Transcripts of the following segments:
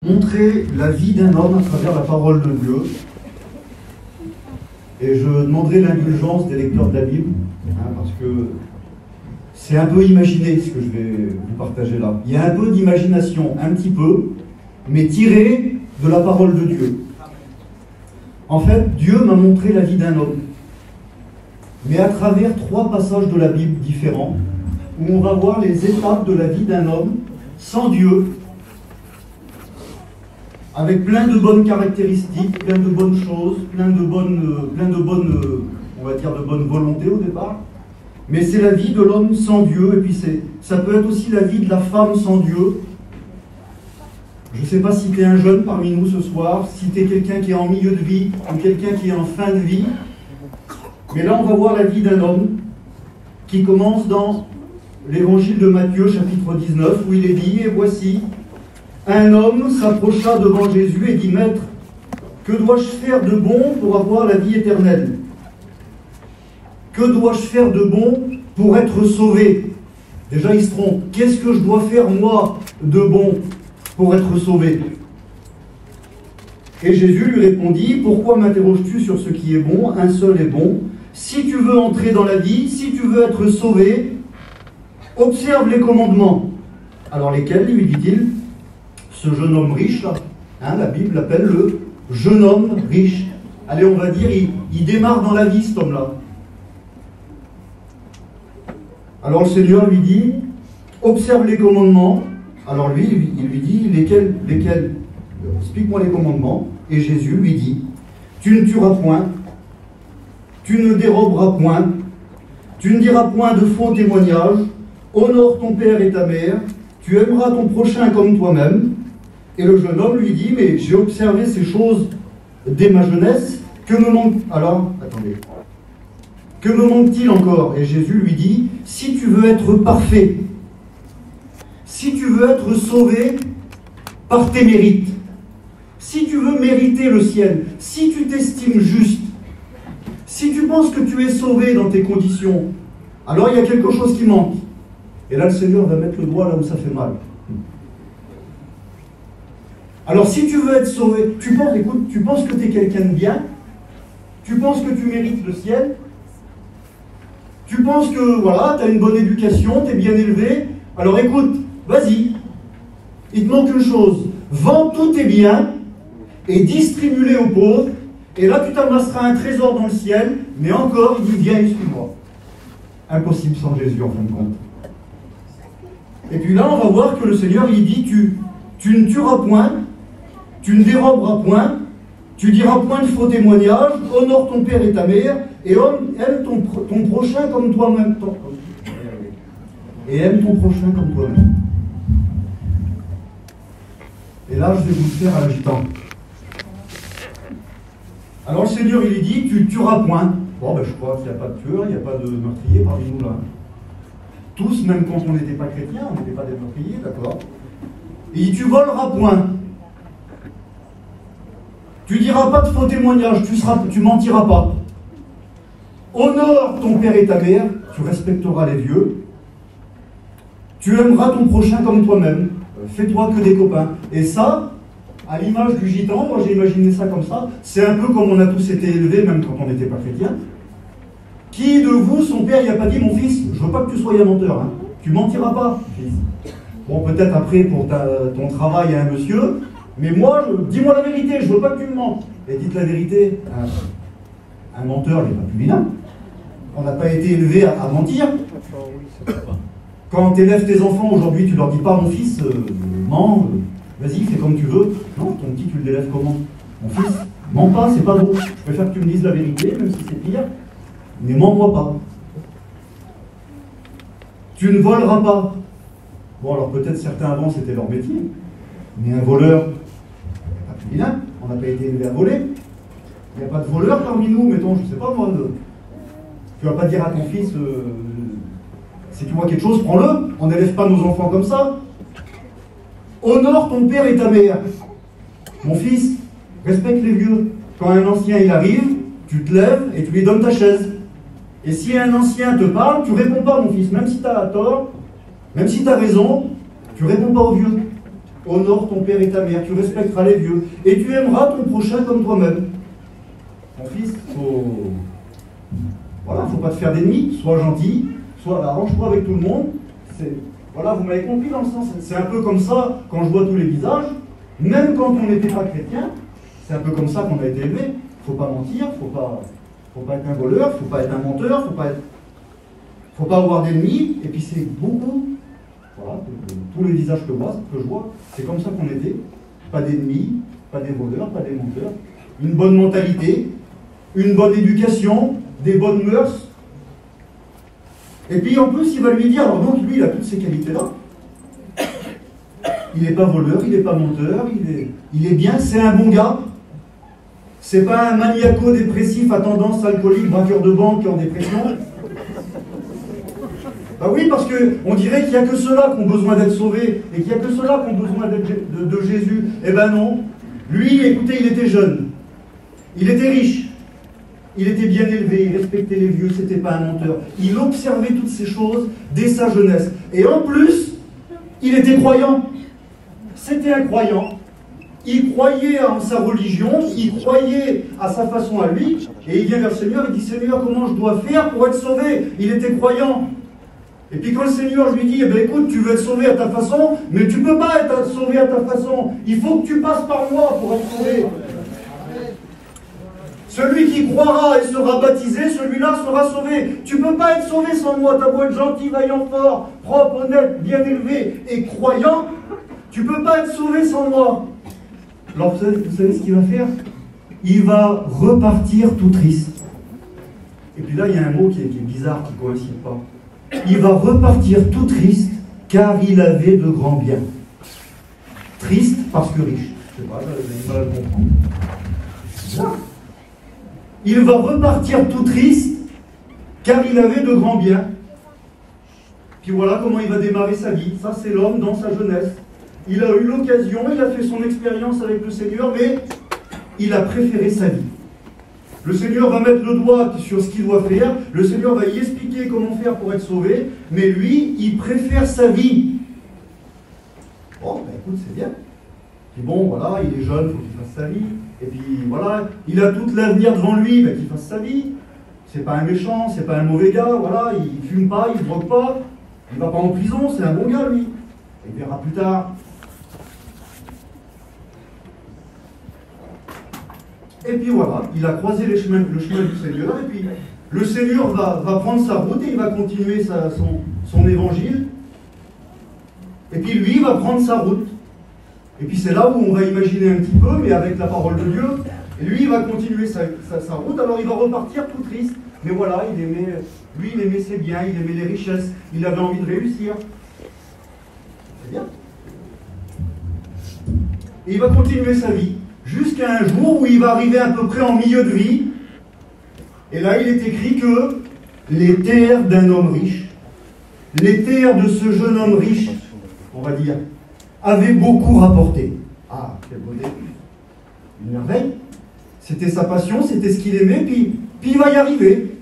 Montrer la vie d'un homme à travers la parole de Dieu. Et je demanderai l'indulgence des lecteurs de la Bible, parce que c'est un peu imaginé ce que je vais vous partager là. Il y a un peu d'imagination, un petit peu, mais tiré de la parole de Dieu. En fait, Dieu m'a montré la vie d'un homme, mais à travers 3 passages de la Bible différents, où on va voir les étapes de la vie d'un homme sans Dieu, avec plein de bonnes caractéristiques, plein de bonnes choses, plein de bonnes, on va dire, de bonne volonté au départ. Mais c'est la vie de l'homme sans Dieu, et puis ça peut être aussi la vie de la femme sans Dieu. Je ne sais pas si tu es un jeune parmi nous ce soir, si tu es quelqu'un qui est en milieu de vie, ou quelqu'un qui est en fin de vie. Mais là, on va voir la vie d'un homme qui commence dans l'évangile de Matthieu, chapitre 19, où il est dit, et voici, un homme s'approcha devant Jésus et dit, Maître, que dois-je faire de bon pour avoir la vie éternelle? Que dois-je faire de bon pour être sauvé? Déjà, il se trompe. Qu'est-ce que je dois faire, moi, de bon pour être sauvé? Et Jésus lui répondit, pourquoi m'interroges-tu sur ce qui est bon? Un seul est bon. Si tu veux entrer dans la vie, si tu veux être sauvé, observe les commandements. Alors lesquels, lui dit-il? Ce jeune homme riche, là, la Bible l'appelle le jeune homme riche. Allez, on va dire, il démarre dans la vie, cet homme-là. Alors le Seigneur lui dit, observe les commandements. Alors lui, il lui dit, lesquels? Explique-moi les commandements. Et Jésus lui dit, tu ne tueras point, tu ne déroberas point, tu ne diras point de faux témoignages, honore ton père et ta mère, tu aimeras ton prochain comme toi-même. Et le jeune homme lui dit, mais j'ai observé ces choses dès ma jeunesse, que me manque... Alors, attendez. Que me manque-t-il encore? Et Jésus lui dit, si tu veux être parfait, si tu veux être sauvé par tes mérites, si tu veux mériter le ciel, si tu t'estimes juste, si tu penses que tu es sauvé dans tes conditions, alors il y a quelque chose qui manque. Et là, le Seigneur va mettre le doigt là où ça fait mal. Alors, si tu veux être sauvé, tu penses que tu es quelqu'un de bien, tu penses que tu mérites le ciel, tu penses que, voilà, tu as une bonne éducation, tu es bien élevé, alors écoute, vas-y, il te manque une chose, vends tous tes biens et distribue-les aux pauvres, et là tu t'amasseras un trésor dans le ciel, mais encore, il dit, viens et suis-moi. Impossible sans Jésus, en fin de compte. Et puis là, on va voir que le Seigneur, il dit, tu ne tueras point, tu ne déroberas point, tu diras point de faux témoignages, honore ton père et ta mère, et aime ton prochain comme toi-même. Et aime ton prochain comme toi-même. Et là, je vais vous le faire à l'agitant. Alors le Seigneur, il dit, tu tueras point. Bon, ben je crois qu'il n'y a pas de tueur, il n'y a pas de meurtrier parmi nous là. Tous, même quand on n'était pas chrétiens, on n'était pas des meurtriers, d'accord? Il dit, tu voleras point. Tu diras pas de faux témoignages, tu mentiras pas. Honore ton père et ta mère, tu respecteras les vieux. Tu aimeras ton prochain comme toi-même. Fais-toi que des copains. Et ça, à l'image du gitan, moi j'ai imaginé ça comme ça, c'est un peu comme on a tous été élevés, même quand on n'était pas chrétien. Qui de vous, son père, il n'a pas dit, mon fils, je veux pas que tu sois un menteur, hein. Tu mentiras pas, fils. Bon, peut-être après pour ton travail à un monsieur, mais moi, dis-moi la vérité, je veux pas que tu me mentes. Et dites la vérité, un menteur, il n'est pas plus vilain. On n'a pas été élevé à mentir. Quand tu élèves tes enfants aujourd'hui, tu leur dis pas, mon fils, mens, vas-y, fais comme tu veux. Non, ton petit, tu l'élèves comment? Mon fils, mens pas, c'est pas beau. Je préfère que tu me dises la vérité, même si c'est pire, mais mens-moi pas. Tu ne voleras pas. Bon, alors peut-être certains avant, c'était leur métier, mais un voleur, pas plus vilain, on n'a pas été élevé à voler. Il n'y a pas de voleur parmi nous, mettons, je ne sais pas moi, tu ne vas pas dire à ton fils, si tu vois quelque chose, prends-le, on n'élève pas nos enfants comme ça. Honore ton père et ta mère. Mon fils, respecte les vieux. Quand un ancien il arrive, tu te lèves et tu lui donnes ta chaise. Et si un ancien te parle, tu ne réponds pas, mon fils, même si tu as tort, même si tu as raison, tu ne réponds pas aux vieux. honore ton père et ta mère, tu respecteras les vieux, et tu aimeras ton prochain comme toi-même. Mon fils, voilà, faut pas te faire d'ennemis, sois gentil, arrange-toi avec tout le monde. Voilà, vous m'avez compris dans le sens, c'est un peu comme ça quand je vois tous les visages, même quand on n'était pas chrétien, c'est un peu comme ça qu'on a été élevé. Faut pas mentir, faut pas être un voleur, faut pas être un menteur, faut pas avoir d'ennemis, et puis c'est beaucoup, voilà, tous les visages que je vois, c'est comme ça qu'on était, pas d'ennemis, pas des voleurs, pas des menteurs, une bonne mentalité, une bonne éducation, des bonnes mœurs. Et puis en plus, il va lui dire, alors donc lui, il a toutes ces qualités-là. Il n'est pas voleur, il n'est pas menteur, il est bien, c'est un bon gars. C'est pas un maniaco-dépressif à tendance alcoolique, braqueur de banque en dépression. Bah oui, parce qu'on dirait qu'il n'y a que ceux-là qui ont besoin d'être sauvés, et qu'il n'y a que ceux-là qui ont besoin de Jésus. Eh ben non. Lui, écoutez, il était jeune. Il était riche. Il était bien élevé, il respectait les vieux, c'était pas un menteur. Il observait toutes ces choses dès sa jeunesse. Et en plus, il était croyant. C'était un croyant. Il croyait en sa religion, il croyait à sa façon à lui, et il vient vers le Seigneur et dit, Seigneur, comment je dois faire pour être sauvé? Il était croyant. Et puis quand le Seigneur lui dit, eh bien écoute, tu veux être sauvé à ta façon, mais tu ne peux pas être sauvé à ta façon. Il faut que tu passes par moi pour être sauvé. Celui qui croira et sera baptisé, celui-là sera sauvé. Tu ne peux pas être sauvé sans moi. Tu as beau être gentil, vaillant, fort, propre, honnête, bien élevé et croyant, tu ne peux pas être sauvé sans moi. Alors vous savez ce qu'il va faire? Il va repartir tout triste. Et puis là, il y a un mot qui est bizarre, qui ne coïncide pas. Il va repartir tout triste, car il avait de grands biens. Triste parce que riche. Je ne sais pas, vous allez pas le comprendre. C'est ça. Il va repartir tout triste, car il avait de grands biens. Puis voilà comment il va démarrer sa vie. Ça, c'est l'homme dans sa jeunesse. Il a eu l'occasion, il a fait son expérience avec le Seigneur, mais il a préféré sa vie. Le Seigneur va mettre le doigt sur ce qu'il doit faire, le Seigneur va y expliquer comment faire pour être sauvé, mais lui, il préfère sa vie. Bon, ben écoute, c'est bien. Puis bon, voilà, il est jeune, il faut qu'il fasse sa vie. Et puis voilà, il a tout l'avenir devant lui, ben, qu'il fasse sa vie. C'est pas un méchant, c'est pas un mauvais gars, voilà, il fume pas, il drogue pas, il va pas en prison, c'est un bon gars lui. Et il verra plus tard. Et puis voilà, il a croisé le chemin du Seigneur, et puis le Seigneur va prendre sa route et il va continuer son évangile. Et puis lui, il va prendre sa route. Et puis c'est là où on va imaginer un petit peu, mais avec la parole de Dieu. Et lui, il va continuer sa route, alors il va repartir tout triste. Mais voilà, il aimait ses biens, il aimait les richesses, il avait envie de réussir. C'est bien. Et il va continuer sa vie. Jusqu'à un jour où il va arriver à peu près en milieu de vie. Et là, il est écrit que les terres d'un homme riche, les terres de ce jeune homme riche, on va dire, avaient beaucoup rapporté. Ah, quelle beauté! Une merveille. C'était sa passion, c'était ce qu'il aimait, puis il va y arriver.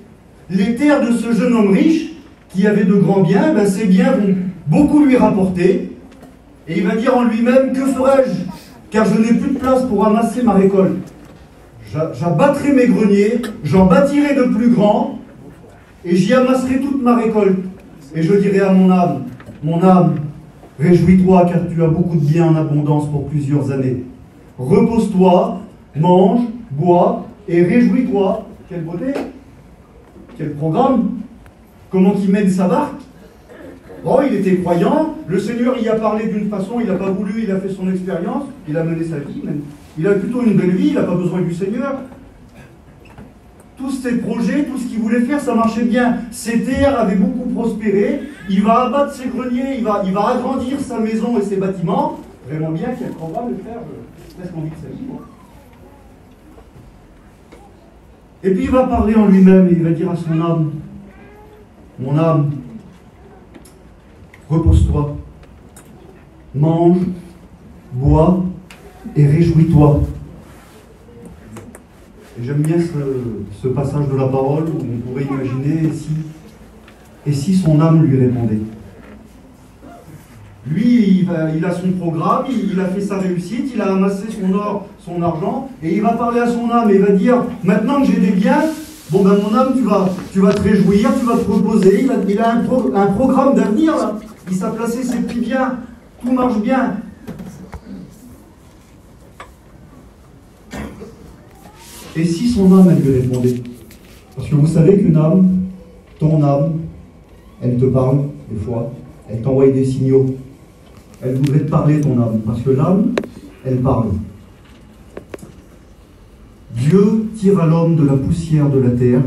Les terres de ce jeune homme riche, qui avait de grands biens, ben ces biens vont beaucoup lui rapporter. Et il va dire en lui-même, que ferai-je? Car je n'ai plus de place pour ramasser ma récolte. J'abattrai mes greniers, j'en bâtirai de plus grands, et j'y amasserai toute ma récolte. Et je dirai à mon âme, réjouis-toi, car tu as beaucoup de biens en abondance pour plusieurs années. Repose-toi, mange, bois, et réjouis-toi. Quelle beauté! Quel programme! Comment qu'il mène sa barque? Bon, il était croyant, le Seigneur y a parlé d'une façon, il n'a pas voulu, il a fait son expérience, il a mené sa vie, même. Il a plutôt une belle vie, il n'a pas besoin du Seigneur. Tous ses projets, tout ce qu'il voulait faire, ça marchait bien. Ses terres avaient beaucoup prospéré, il va abattre ses greniers, il va agrandir sa maison et ses bâtiments. Vraiment bien, quel programme de faire, presque envie de sa vie, moi. Et puis il va parler en lui-même, et il va dire à son âme, mon âme, repose-toi, mange, bois et réjouis-toi. Et j'aime bien ce passage de la parole où on pourrait imaginer et si son âme lui répondait. Lui, il a son programme, il a fait sa réussite, il a amassé son or, son argent, et il va parler à son âme et il va dire, maintenant que j'ai des biens, bon ben mon âme, tu vas te réjouir, tu vas te reposer, il a un programme d'avenir là. Il s'est placé ses petits biens, tout marche bien. Et si son âme, elle lui répondait? Parce que vous savez qu'une âme, ton âme, elle te parle, des fois, elle t'envoie des signaux. Elle voudrait te parler, ton âme, parce que l'âme, elle parle. Dieu tira l'homme de la poussière de la terre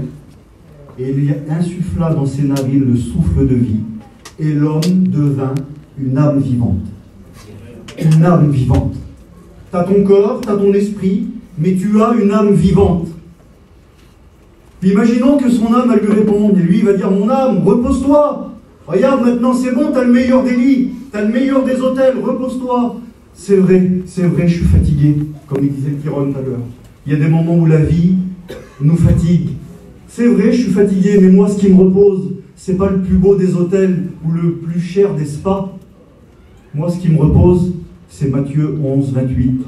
et lui insuffla dans ses narines le souffle de vie. Et l'homme devint une âme vivante. Une âme vivante. Tu as ton corps, tu as ton esprit, mais tu as une âme vivante. Puis imaginons que son âme, elle lui réponde, et lui, il va dire, mon âme, repose-toi. Regarde, maintenant c'est bon, tu as le meilleur des lits, tu as le meilleur des hôtels, repose-toi. C'est vrai, je suis fatigué, comme il disait Tyrone tout à l'heure. Il y a des moments où la vie nous fatigue. C'est vrai, je suis fatigué, mais moi, ce qui me repose, c'est pas le plus beau des hôtels ou le plus cher des spas. Moi, ce qui me repose, c'est Matthieu 11, 28.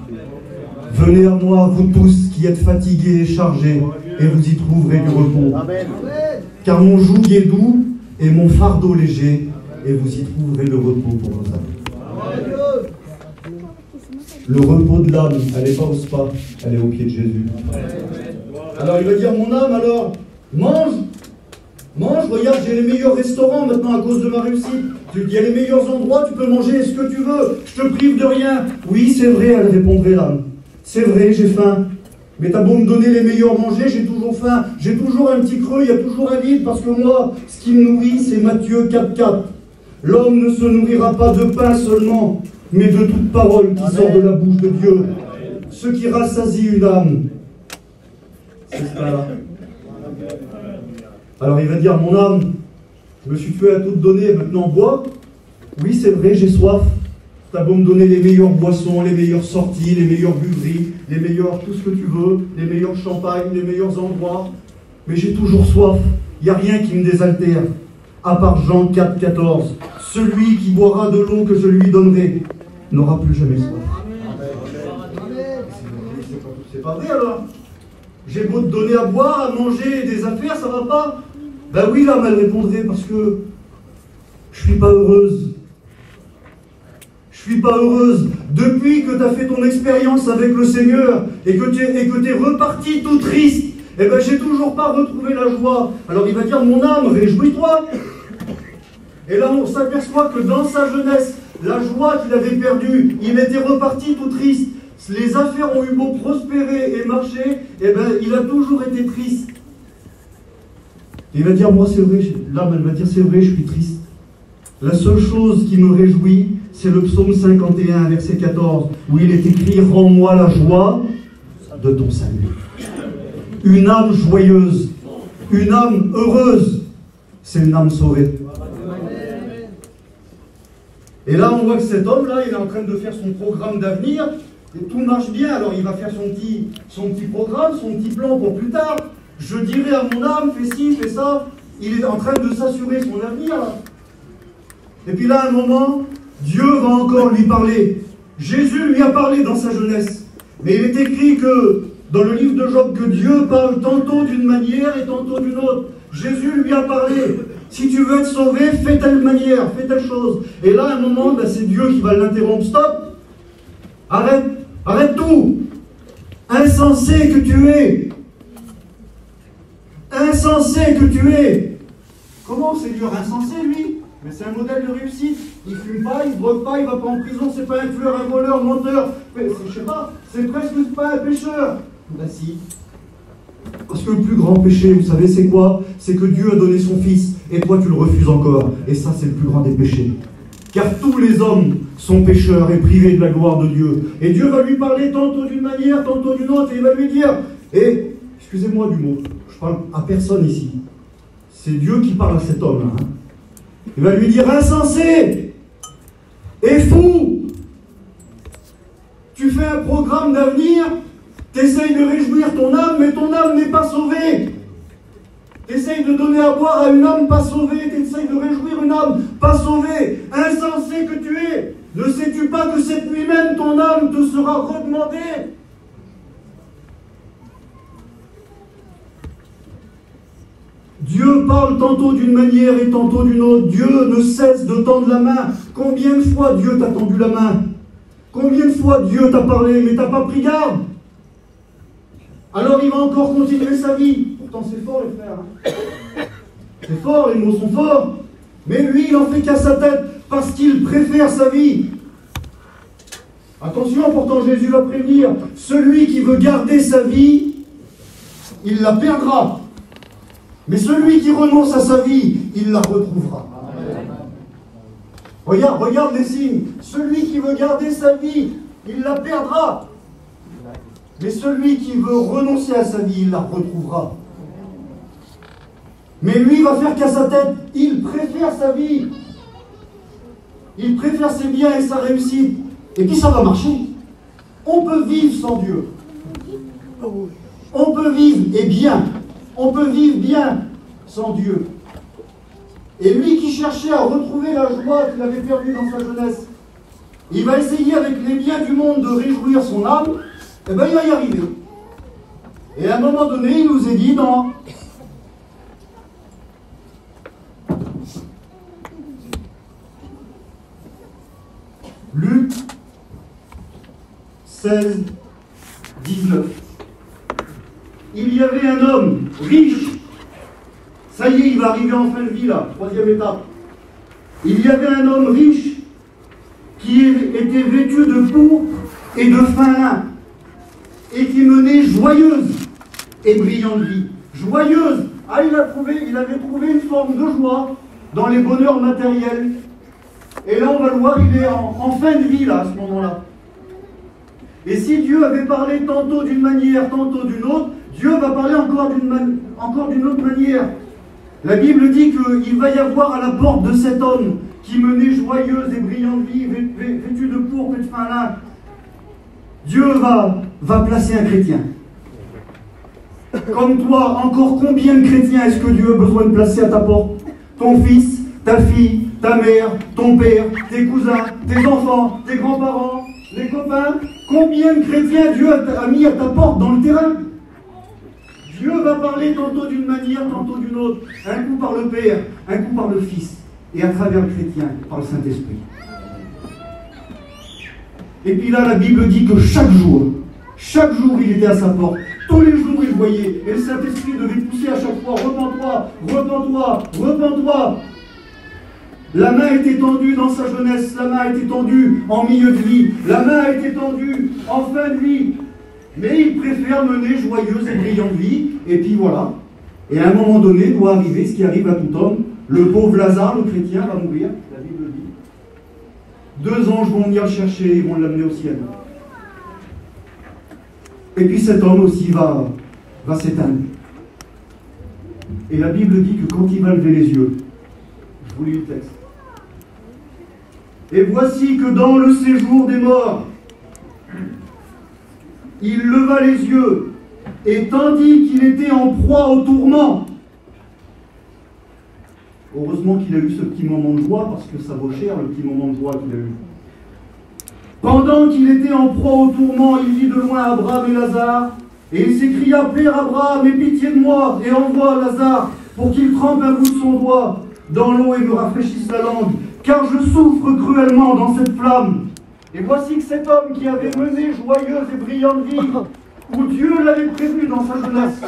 Venez à moi, vous tous qui êtes fatigués et chargés, et vous y trouverez du repos. Car mon joug est doux et mon fardeau léger, et vous y trouverez le repos pour vos âmes. Le repos de l'âme, elle n'est pas au spa, elle est au pied de Jésus. Alors il va dire, mon âme, alors, mange, regarde, j'ai les meilleurs restaurants maintenant à cause de ma réussite. Il y a les meilleurs endroits, tu peux manger ce que tu veux, je te prive de rien. Oui, c'est vrai, elle répondrait l'âme. C'est vrai, j'ai faim. Mais t'as beau me donner les meilleurs manger, j'ai toujours faim. J'ai toujours un petit creux, il y a toujours un vide, parce que moi, ce qui me nourrit, c'est Matthieu 4,4. L'homme ne se nourrira pas de pain seulement, mais de toute parole qui sort de la bouche de Dieu. Ce qui rassasie une âme, c'est ce pain-là. Alors il va dire, mon âme, je me suis fait à tout te donner, maintenant bois. Oui, c'est vrai, j'ai soif. T'as beau me donner les meilleures boissons, les meilleures sorties, les meilleures buveries, les meilleurs tout ce que tu veux, les meilleurs champagnes, les meilleurs endroits. Mais j'ai toujours soif. Il n'y a rien qui me désaltère. À part Jean 4, 14. Celui qui boira de l'eau que je lui donnerai n'aura plus jamais soif. C'est pas vrai alors. J'ai beau te donner à boire, à manger, des affaires, ça va pas? Ben oui, là, elle répondrait parce que je suis pas heureuse. Je suis pas heureuse. Depuis que tu as fait ton expérience avec le Seigneur et que tu es reparti tout triste, eh ben j'ai toujours pas retrouvé la joie. Alors il va dire, mon âme, réjouis-toi. Et là on s'aperçoit que dans sa jeunesse, la joie qu'il avait perdue, il était reparti tout triste. Les affaires ont eu beau prospérer et marcher, eh ben il a toujours été triste. Il va dire, moi c'est vrai, l'âme elle va dire, c'est vrai, je suis triste. La seule chose qui me réjouit, c'est le psaume 51, verset 14, où il est écrit, rends-moi la joie de ton salut. Une âme joyeuse, une âme heureuse, c'est une âme sauvée. Et là, on voit que cet homme-là, il est en train de faire son programme d'avenir, et tout marche bien, alors il va faire son petit programme, son petit plan pour plus tard. Je dirai à mon âme, fais ci, fais ça. Il est en train de s'assurer son avenir, là. Et puis là, à un moment, Dieu va encore lui parler. Jésus lui a parlé dans sa jeunesse. Mais il est écrit que, dans le livre de Job, que Dieu parle tantôt d'une manière et tantôt d'une autre. Jésus lui a parlé. Si tu veux être sauvé, fais telle manière, fais telle chose. Et là, à un moment, ben, c'est Dieu qui va l'interrompre. Stop! Arrête tout! Insensé que tu es! Insensé que tu es! Comment Seigneur insensé, lui? Mais c'est un modèle de réussite. Il fume pas, il drogue pas, il va pas en prison, c'est pas un tueur, un voleur, un menteur. Mais je sais pas, c'est presque pas un pécheur. Ben si. Parce que le plus grand péché, vous savez, c'est quoi? C'est que Dieu a donné son Fils, et toi tu le refuses encore. Et ça, c'est le plus grand des péchés. Car tous les hommes sont pécheurs et privés de la gloire de Dieu. Et Dieu va lui parler tantôt d'une manière, tantôt d'une autre, et il va lui dire, et, excusez-moi du mot, je parle à personne ici. C'est Dieu qui parle à cet homme-là. Hein. Il va lui dire, insensé et fou, tu fais un programme d'avenir, t'essayes de réjouir ton âme, mais ton âme n'est pas sauvée. T'essayes de donner à boire à une âme pas sauvée, t'essayes de réjouir une âme pas sauvé, insensé que tu es. Ne sais-tu pas que cette nuit même ton âme te sera redemandée? Dieu parle tantôt d'une manière et tantôt d'une autre. Dieu ne cesse de tendre la main. Combien de fois Dieu t'a tendu la main? Combien de fois Dieu t'a parlé, mais t'as pas pris garde? Alors il va encore continuer sa vie. Pourtant c'est fort les frères. C'est fort, les mots sont forts. Mais lui, il en fait qu'à sa tête parce qu'il préfère sa vie. Attention, pourtant Jésus va prévenir. Celui qui veut garder sa vie, il la perdra. Mais celui qui renonce à sa vie, il la retrouvera. Regarde les signes. Celui qui veut garder sa vie, il la perdra. Mais celui qui veut renoncer à sa vie, il la retrouvera. Mais lui, il va faire qu'à sa tête. Il préfère sa vie. Il préfère ses biens et sa réussite. Et puis ça va marcher. On peut vivre sans Dieu. On peut vivre, et bien. On peut vivre bien sans Dieu. Et lui qui cherchait à retrouver la joie qu'il avait perdue dans sa jeunesse, il va essayer avec les biens du monde de réjouir son âme, et bien il va y arriver. Et à un moment donné, il nous est dit dans Luc 16, 19. Il y avait un homme riche. Ça y est, il va arriver en fin de vie là, troisième étape. Il y avait un homme riche qui était vêtu de pourpre et de fin lin et qui menait joyeuse et brillante vie. Joyeuse. Ah, il avait trouvé une forme de joie dans les bonheurs matériels. Et là, on va le voir, il est en fin de vie là, à ce moment-là. Et si Dieu avait parlé tantôt d'une manière, tantôt d'une autre, Dieu va parler encore d'une autre manière. La Bible dit qu'il va y avoir à la porte de cet homme qui menait joyeuse et brillante vie, vêtu de pourpre et de fin lin. Dieu va placer un chrétien. Comme toi, encore combien de chrétiens est-ce que Dieu a besoin de placer à ta porte? Ton fils, ta fille, ta mère, ton père, tes cousins, tes enfants, tes grands-parents, les copains. Combien de chrétiens Dieu a mis à ta porte dans le terrain? Dieu va parler tantôt d'une manière, tantôt d'une autre. Un coup par le Père, un coup par le Fils. Et à travers le chrétien, par le Saint-Esprit. Et puis là, la Bible dit que chaque jour, il était à sa porte. Tous les jours, il voyait. Et le Saint-Esprit devait pousser à chaque fois. Repens-toi, repens-toi, repens-toi. La main était tendue dans sa jeunesse. La main a été tendue en milieu de vie. La main a été tendue en fin de vie. Mais il préfère mener joyeuse et brillante vie. Et puis voilà. Et à un moment donné, doit arriver ce qui arrive à tout homme. Le pauvre Lazare, le chrétien, va mourir. La Bible dit. 2 anges vont venir le chercher. Ils vont l'amener au ciel. Et puis cet homme aussi va s'éteindre. Et la Bible dit que quand il va lever les yeux, je vous lis le texte. Et voici que dans le séjour des morts, il leva les yeux, et tandis qu'il était en proie au tourment, heureusement qu'il a eu ce petit moment de joie, parce que ça vaut cher le petit moment de joie qu'il a eu. Pendant qu'il était en proie au tourment, il vit de loin Abraham et Lazare, et il s'écria: Père Abraham, aie pitié de moi, et envoie Lazare pour qu'il trempe un bout de son doigt dans l'eau et me rafraîchisse la langue, car je souffre cruellement dans cette flamme. Et voici que cet homme qui avait mené joyeuse et brillante vie, où Dieu l'avait prévenu dans sa jeunesse,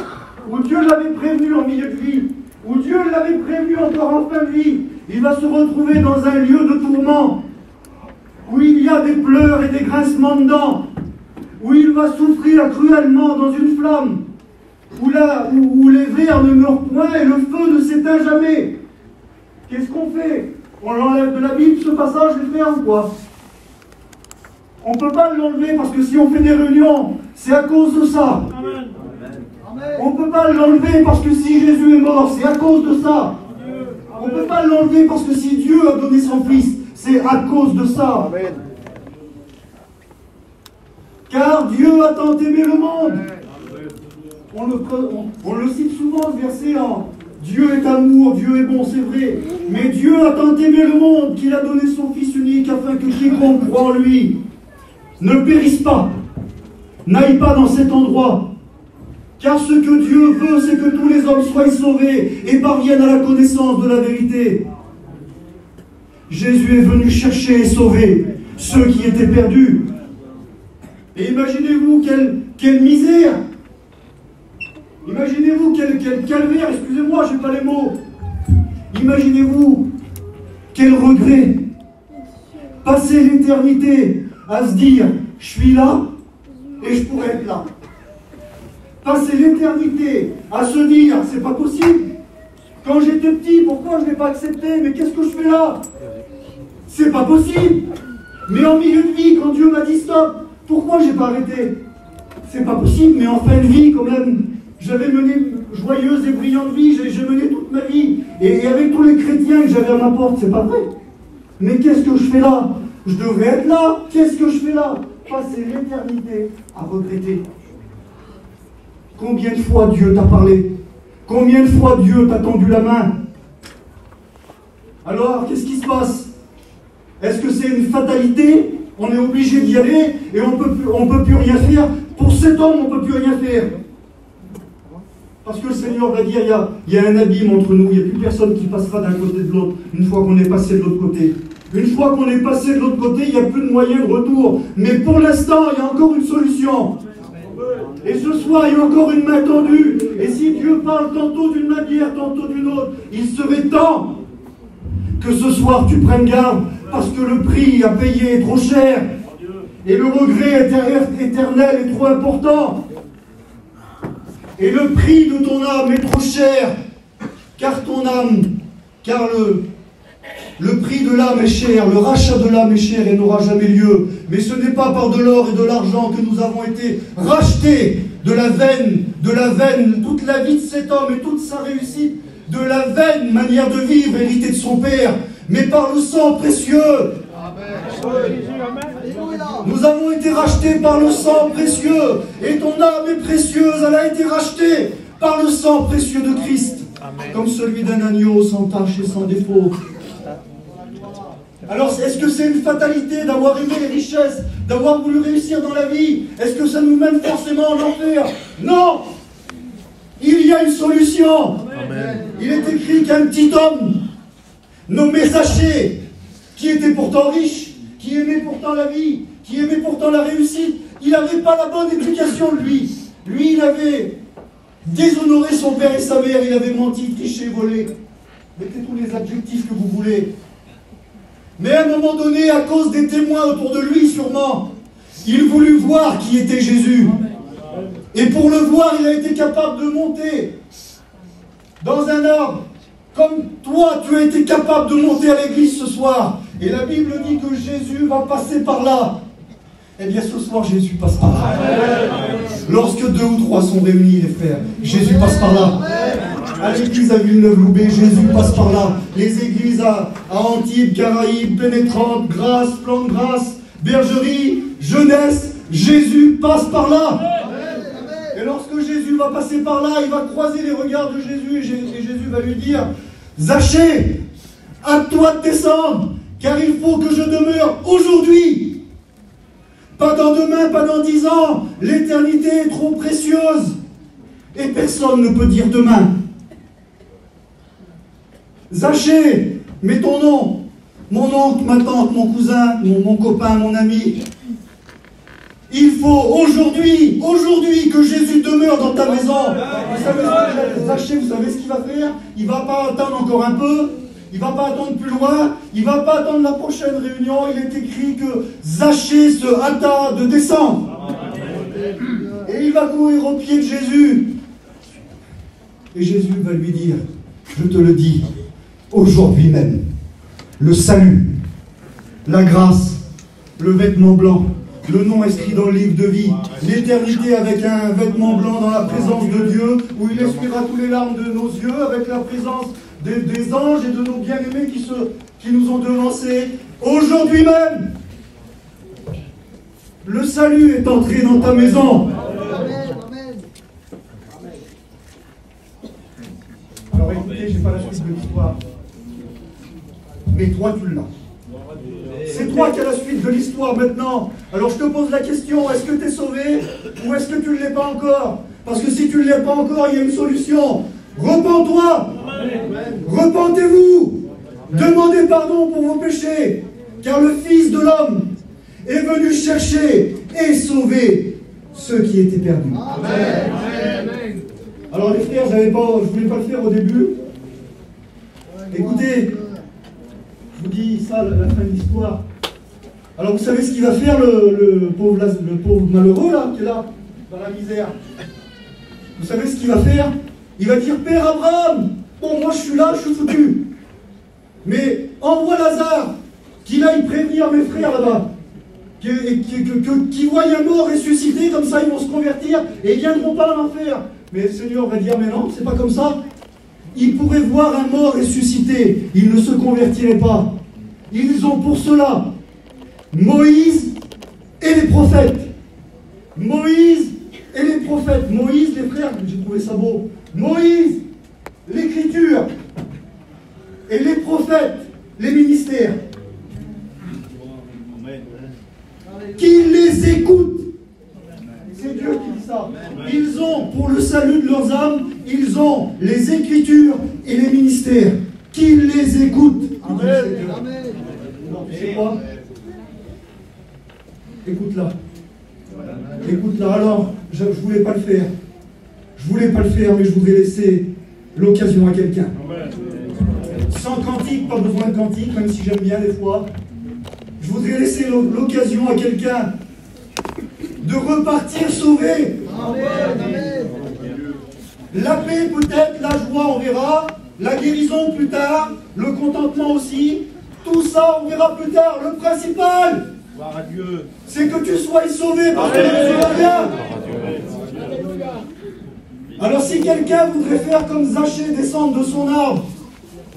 où Dieu l'avait prévenu en milieu de vie, où Dieu l'avait prévenu encore en fin de vie, il va se retrouver dans un lieu de tourment, où il y a des pleurs et des grincements de dents, où il va souffrir cruellement dans une flamme, où les vers ne meurent point et le feu ne s'éteint jamais. Qu'est-ce qu'on fait? On l'enlève de la Bible, ce passage, les frères, ou quoi? On ne peut pas l'enlever parce que si on fait des réunions, c'est à cause de ça. Amen. On ne peut pas l'enlever parce que si Jésus est mort, c'est à cause de ça. On ne peut pas l'enlever parce que si Dieu a donné son Fils, c'est à cause de ça. Amen. Car Dieu a tant aimé le monde. On le cite souvent, ce verset Dieu est amour, Dieu est bon, c'est vrai. Mais Dieu a tant aimé le monde qu'il a donné son Fils unique afin que quiconque croit en lui ne périsse pas, n'aille pas dans cet endroit. Car ce que Dieu veut, c'est que tous les hommes soient sauvés et parviennent à la connaissance de la vérité. Jésus est venu chercher et sauver ceux qui étaient perdus. Et imaginez-vous quelle misère, imaginez-vous quel calvaire, excusez-moi, je n'ai pas les mots. Imaginez-vous quel regret, passer l'éternité à se dire, je suis là et je pourrais être là. Passer l'éternité à se dire, c'est pas possible. Quand j'étais petit, pourquoi je ne l'ai pas accepté? Mais qu'est-ce que je fais là? C'est pas possible. Mais en milieu de vie, quand Dieu m'a dit stop, pourquoi j'ai pas arrêté? C'est pas possible, mais en fin de vie, quand même, j'avais mené joyeuse et brillante vie, j'ai mené toute ma vie. Et avec tous les chrétiens que j'avais à ma porte, c'est pas vrai. Mais qu'est-ce que je fais là? Je devrais être là. Qu'est-ce que je fais là? Passer l'éternité à regretter. Combien de fois Dieu t'a parlé? Combien de fois Dieu t'a tendu la main? Alors, qu'est-ce qui se passe? Est-ce que c'est une fatalité? On est obligé d'y aller et on peut plus rien faire. Pour cet homme, on ne peut plus rien faire. Parce que le Seigneur va dire, il y a un abîme entre nous, il n'y a plus personne qui passera d'un côté de l'autre, une fois qu'on est passé de l'autre côté. Une fois qu'on est passé de l'autre côté, il n'y a plus de moyen de retour. Mais pour l'instant, il y a encore une solution. Et ce soir, il y a encore une main tendue. Et si Dieu parle tantôt d'une manière, tantôt d'une autre, il serait temps que ce soir tu prennes garde, parce que le prix à payer est trop cher. Et le regret éternel est trop important. Et le prix de ton âme est trop cher. Car le prix de l'âme est cher, le rachat de l'âme est cher et n'aura jamais lieu. Mais ce n'est pas par de l'or et de l'argent que nous avons été rachetés de la veine, toute la vie de cet homme et toute sa réussite, de la vaine manière de vivre héritée de son Père, mais par le sang précieux. Nous avons été rachetés par le sang précieux, et ton âme est précieuse, elle a été rachetée par le sang précieux de Christ, comme celui d'un agneau sans tache et sans défaut. Alors, est-ce que c'est une fatalité d'avoir aimé les richesses, d'avoir voulu réussir dans la vie? Est-ce que ça nous mène forcément en enfer? Non! Il y a une solution. Amen. Il est écrit qu'un petit homme nommé Zachée, qui était pourtant riche, qui aimait pourtant la vie, qui aimait pourtant la réussite, il n'avait pas la bonne éducation, lui. Lui, il avait déshonoré son père et sa mère, il avait menti, triché, volé. Mettez tous les adjectifs que vous voulez. Mais à un moment donné, à cause des témoins autour de lui, sûrement, il voulut voir qui était Jésus. Et pour le voir, il a été capable de monter dans un arbre. Comme toi, tu as été capable de monter à l'église ce soir. Et la Bible dit que Jésus va passer par là. Eh bien, ce soir, Jésus passe par là. Lorsque 2 ou 3 sont réunis, les frères, Jésus passe par là. À l'église à Villeneuve-Loubet, Jésus passe par là. Les églises à Antibes, Caraïbes, Pénétrantes, Grâce, Plan de Grâce, Bergerie, Jeunesse, Jésus passe par là. Et lorsque Jésus va passer par là, il va croiser les regards de Jésus et Jésus va lui dire: Zachée, à toi de descendre, car il faut que je demeure aujourd'hui. Pas dans demain, pas dans 10 ans. L'éternité est trop précieuse. Et personne ne peut dire demain. Zachée, mets ton nom. Mon oncle, ma tante, mon cousin, mon copain, mon ami. Il faut aujourd'hui que Jésus demeure dans ta maison. Vous savez ce que Zachée, vous savez ce qu'il va faire? Il ne va pas attendre encore un peu. Il ne va pas attendre plus loin. Il ne va pas attendre la prochaine réunion. Il est écrit que Zachée se hâta de descendre. Et il va courir aux pieds de Jésus. Et Jésus va lui dire: je te le dis, aujourd'hui même, le salut, la grâce, le vêtement blanc, le nom inscrit dans le livre de vie, l'éternité avec un vêtement blanc dans la présence de Dieu, où il essuiera tous les larmes de nos yeux, avec la présence des anges et de nos bien-aimés qui nous ont devancés. Aujourd'hui même, le salut est entré dans ta maison. Alors toi tu l'as. C'est toi qui as la suite de l'histoire maintenant. Alors je te pose la question, est-ce que tu es sauvé ou est-ce que tu ne l'es pas encore? Parce que si tu ne l'es pas encore, il y a une solution. Repends-toi. Repentez-vous. Demandez pardon pour vos péchés. Car le Fils de l'homme est venu chercher et sauver ceux qui étaient perdus. Amen. Alors les frères, je ne voulais pas le faire au début. Écoutez, je vous dis ça, la fin de l'histoire. Alors vous savez ce qu'il va faire le pauvre malheureux là, qui est là, dans la misère. Vous savez ce qu'il va faire? Il va dire, Père Abraham, bon moi je suis là, je suis foutu. Mais envoie Lazare, qu'il aille prévenir mes frères là-bas. Qu'ils voient un mort ressuscité, comme ça ils vont se convertir et ils ne viendront pas en enfer. Mais le Seigneur va dire, mais non, c'est pas comme ça. Ils pourraient voir un mort ressuscité, ils ne se convertiraient pas. Ils ont pour cela Moïse et les prophètes. Moïse et les prophètes. Moïse, les frères, j'ai trouvé ça beau. Moïse, l'écriture. Et les prophètes, les ministères. Qu'ils les écoutent. C'est Dieu qui dit ça. Ils ont, pour le salut de leurs âmes, ils ont les écritures et les ministères. Qu'ils les écoutent. Amen. C'est quoi? Écoute-la. Écoute-la. Alors, je ne voulais pas le faire. Je voulais pas le faire, mais je voudrais laisser l'occasion à quelqu'un. Sans cantique, pas besoin de cantique, même si j'aime bien des fois. Je voudrais laisser l'occasion à quelqu'un de repartir sauvé. Amen. La paix peut-être, la joie on verra, la guérison plus tard, le contentement aussi. Tout ça on verra plus tard. Le principal, c'est que tu sois sauvé parce que tu vas bien. Alors si quelqu'un voudrait faire comme Zachée, descendre de son arbre,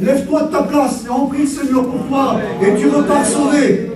lève-toi de ta place et en prie le Seigneur pour toi et tu repars sauvé.